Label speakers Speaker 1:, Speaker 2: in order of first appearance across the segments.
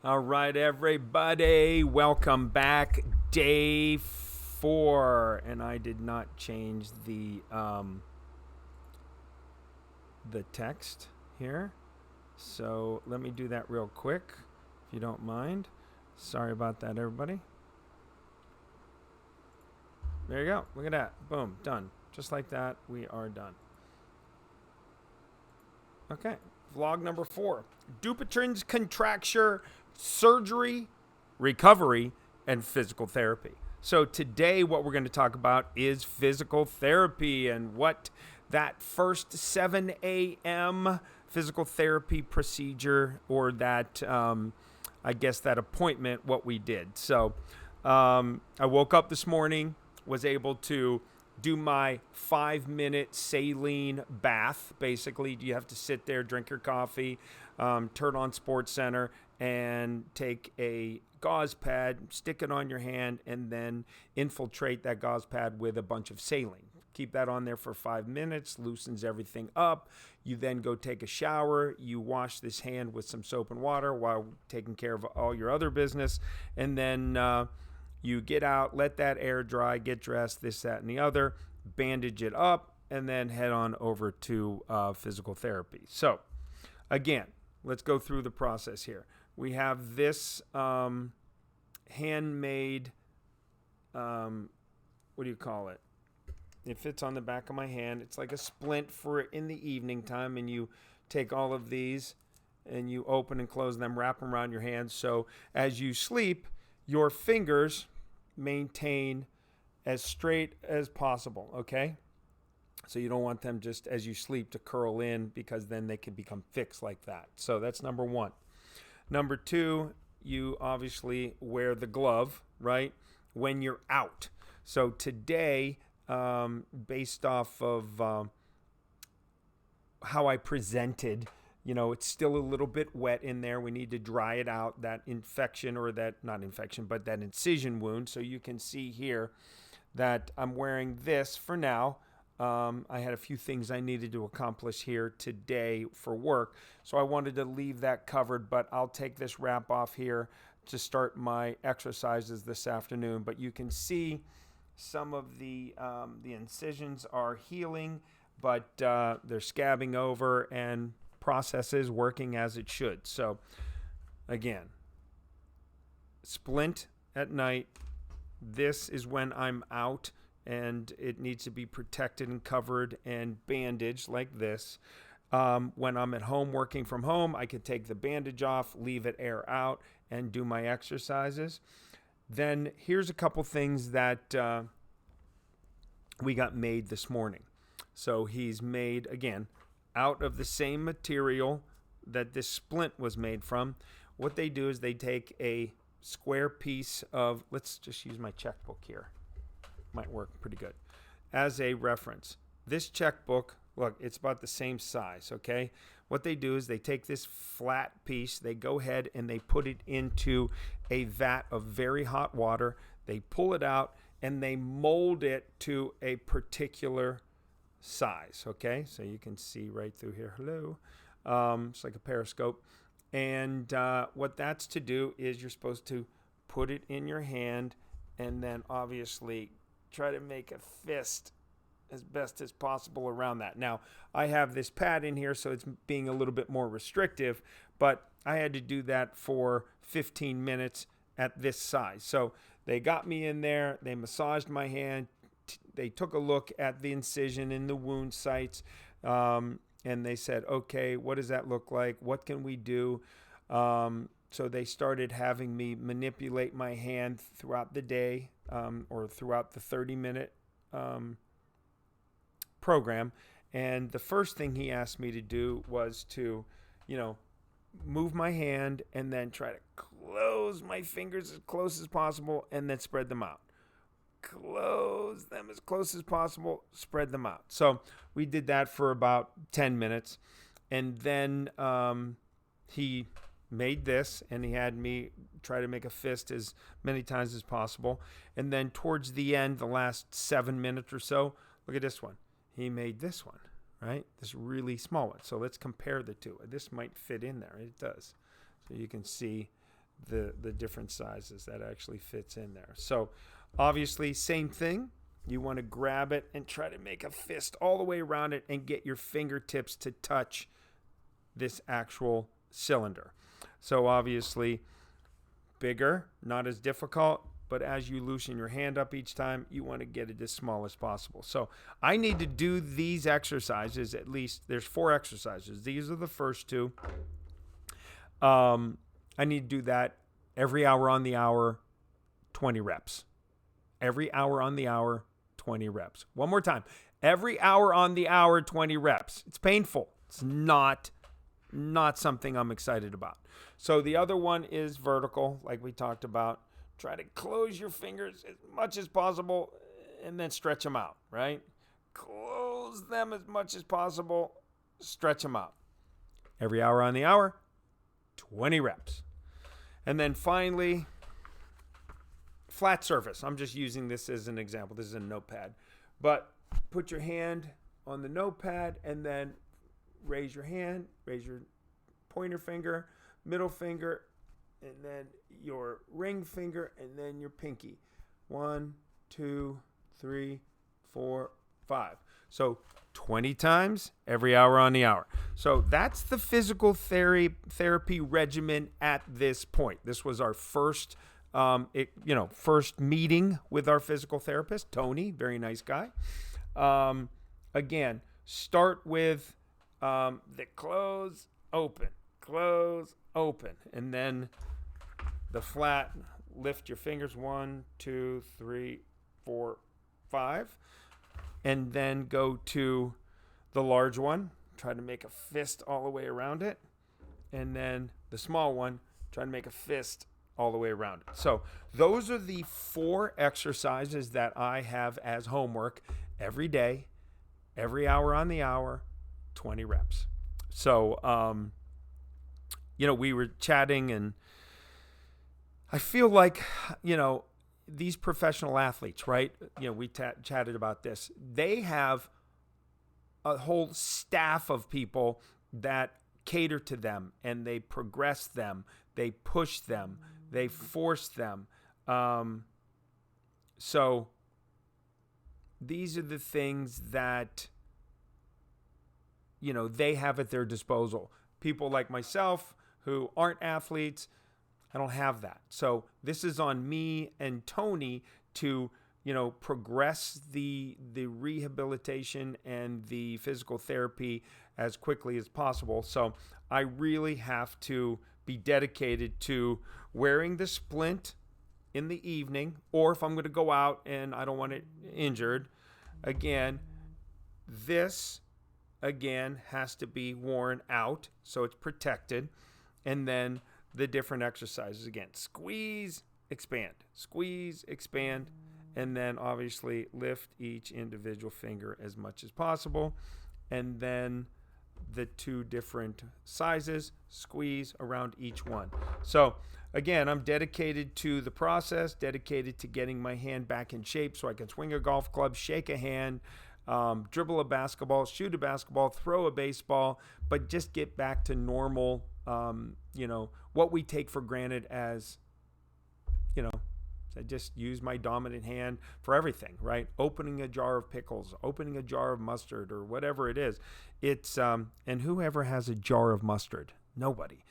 Speaker 1: All right, everybody, welcome back. Day 4, and I did not change the text here, so let me do that real quick, if you don't mind. Sorry about that, everybody. There you go. Look at that. Boom, done. Just like that, we are done. Okay, vlog number 4: DUPUYTREN's contracture, surgery, recovery, and physical therapy. So today what we're going to talk about is physical therapy and what that first 7 a.m. physical therapy procedure, or that, I guess that appointment, what we did. So I woke up this morning, was able to do my 5-minute saline bath. Basically, you have to sit there, drink your coffee, turn on Sports Center, and take a gauze pad, stick it on your hand, and then infiltrate that gauze pad with a bunch of saline. Keep that on there for 5 minutes, loosens everything up. You then go take a shower. You wash this hand with some soap and water while taking care of all your other business. And then you get out, let that air dry, get dressed, this, that, and the other, bandage it up, and then head on over to physical therapy. So, again, let's go through the process here. We have this handmade, what do you call it? It fits on the back of my hand. It's like a splint for in the evening time, and you take all of these and you open and close them, wrap them around your hands. So as you sleep, your fingers maintain as straight as possible, okay? So you don't want them just as you sleep to curl in, because then they can become fixed like that. So that's number 1. Number 2, you obviously wear the glove, right, when you're out. So today, based off of how I presented, it's still a little bit wet in there. We need to dry it out, that infection, or that, not infection, but that incision wound. So you can see here that I'm wearing this for now. I had a few things I needed to accomplish here today for work, so I wanted to leave that covered, but I'll take this wrap off here to start my exercises this afternoon. But you can see some of the incisions are healing, but they're scabbing over, and process is working as it should. So again, splint at night. This is when I'm out, and it needs to be protected and covered and bandaged like this. When I'm at home working from home, I can take the bandage off, leave it air out, and do my exercises. Then here's a couple things that we got made this morning. So he's made, again, out of the same material that this splint was made from. What they do is they take a square piece of, let's just use my checkbook here. Might work pretty good as a reference. This checkbook, look, it's about the same size, okay? What they do is they take this flat piece, they go ahead and they put it into a vat of very hot water. They pull it out and they mold it to a particular size, okay? So you can see right through here. Hello. It's like a periscope. And what that's to do is you're supposed to put it in your hand and then obviously try to make a fist as best as possible around that. Now, I have this pad in here, so it's being a little bit more restrictive, but I had to do that for 15 minutes at this size. So they got me in there, they massaged my hand, they took a look at the incision in the wound sites, and they said, okay, what does that look like? What can we do? So they started having me manipulate my hand throughout the day, or throughout the 30-minute program. And the first thing he asked me to do was to, move my hand and then try to close my fingers as close as possible and then spread them out. Close them as close as possible, spread them out. So we did that for about 10 minutes. And then he made this, and he had me try to make a fist as many times as possible. And then towards the end, the last 7 minutes or so, look at this one. He made this one, right? This really small one. So let's compare the two. This might fit in there. It does. So you can see the different sizes that actually fits in there. So obviously, same thing. You want to grab it and try to make a fist all the way around it and get your fingertips to touch this actual cylinder. So obviously, bigger, not as difficult, but as you loosen your hand up each time, you want to get it as small as possible. So I need to do these exercises, at least there's 4 exercises. These are the first 2. I need to do that every hour on the hour, 20 reps. Every hour on the hour, 20 reps. One more time. Every hour on the hour, 20 reps. It's painful. It's not something I'm excited about. So the other one is vertical, like we talked about. Try to close your fingers as much as possible and then stretch them out, right? Close them as much as possible, stretch them out. Every hour on the hour, 20 reps. And then finally, flat surface. I'm just using this as an example. This is a notepad. But put your hand on the notepad and then raise your hand, raise your pointer finger, middle finger, and then your ring finger, and then your pinky. 1, 2, 3, 4, 5. So 20 times every hour on the hour. So that's the physical therapy regimen at this point. This was our first first meeting with our physical therapist, Tony, very nice guy. Again, start with the close, open, and then the flat, lift your fingers, 1, 2, 3, 4, 5, and then go to the large one, try to make a fist all the way around it, and then the small one, try to make a fist all the way around it. So those are the 4 exercises that I have as homework every day, every hour on the hour, 20 reps. So, we were chatting, and I feel like, these professional athletes, right? We chatted about this. They have a whole staff of people that cater to them, and they progress them, they push them, they force them. So these are the things that, they have at their disposal. People like myself who aren't athletes, I don't have that. So this is on me and Tony to, progress the rehabilitation and the physical therapy as quickly as possible. So I really have to be dedicated to wearing the splint in the evening, or if I'm going to go out and I don't want it injured, this has to be worn out so it's protected. And then the different exercises again, squeeze, expand, and then obviously lift each individual finger as much as possible. And then the 2 different sizes, squeeze around each one. So again, I'm dedicated to the process, dedicated to getting my hand back in shape so I can swing a golf club, shake a hand, dribble a basketball, shoot a basketball, throw a baseball, but just get back to normal, what we take for granted as, I just use my dominant hand for everything, right? Opening a jar of pickles, opening a jar of mustard, or whatever it is. It's, and whoever has a jar of mustard? Nobody.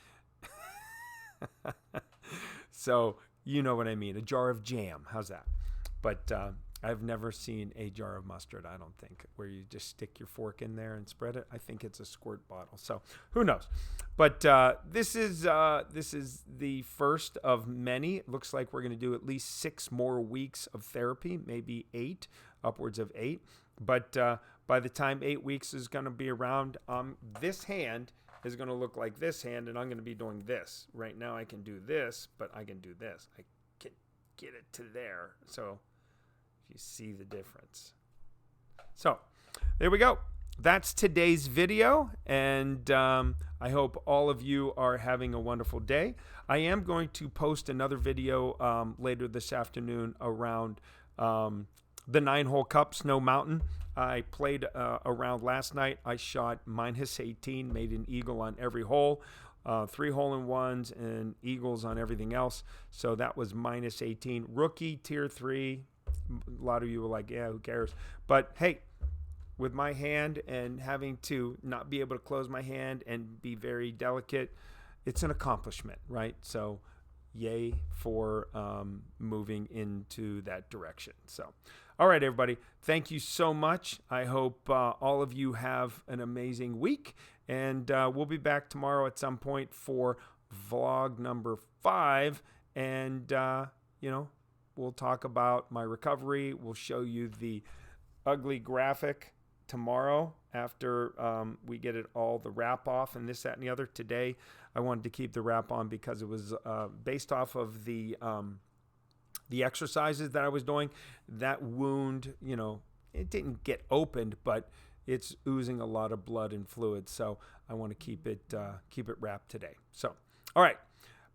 Speaker 1: So, you know what I mean? A jar of jam. How's that? But, I've never seen a jar of mustard, I don't think, where you just stick your fork in there and spread it. I think it's a squirt bottle. So who knows? But this is the first of many. It looks like we're going to do at least 6 more weeks of therapy, maybe 8, upwards of 8. But by the time 8 weeks is going to be around, this hand is going to look like this hand, and I'm going to be doing this. Right now I can do this, but I can do this. I can get it to there. So you see the difference. So there we go. That's today's video, and I hope all of you are having a wonderful day. I am going to post another video later this afternoon around the 9-hole cup, Snow Mountain. I played around last night. I shot -18, made an eagle on every hole. 3 hole-in-ones and eagles on everything else. So that was minus 18. Rookie, tier 3. A lot of you were like, yeah, who cares? But hey, with my hand and having to not be able to close my hand and be very delicate, it's an accomplishment, right? So yay for moving into that direction. So, all right, everybody, thank you so much. I hope all of you have an amazing week, and we'll be back tomorrow at some point for vlog number 5, and we'll talk about my recovery. We'll show you the ugly graphic tomorrow after we get it all the wrap off and this, that, and the other. Today I wanted to keep the wrap on because it was based off of the exercises that I was doing. That wound, it didn't get opened, but it's oozing a lot of blood and fluid. So I want to keep it wrapped today. So, all right,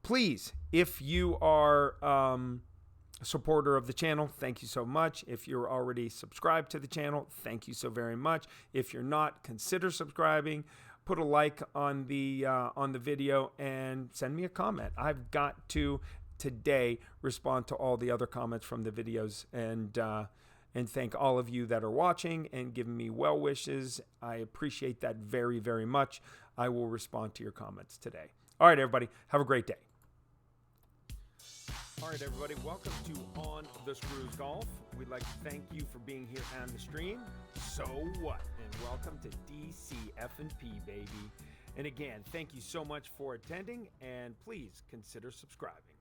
Speaker 1: please, if you are a supporter of the channel, thank you so much. If you're already subscribed to the channel, thank you so very much. If you're not, consider subscribing. Put a like on the video and send me a comment. I've got to today respond to all the other comments from the videos, and thank all of you that are watching and giving me well wishes. I appreciate that very, very much. I will respond to your comments today. All right, everybody, have a great day. All right, everybody, welcome to On the Screws Golf. We'd like to thank you for being here on the stream. So what? And welcome to DCF&P, baby. And again, thank you so much for attending, and please consider subscribing.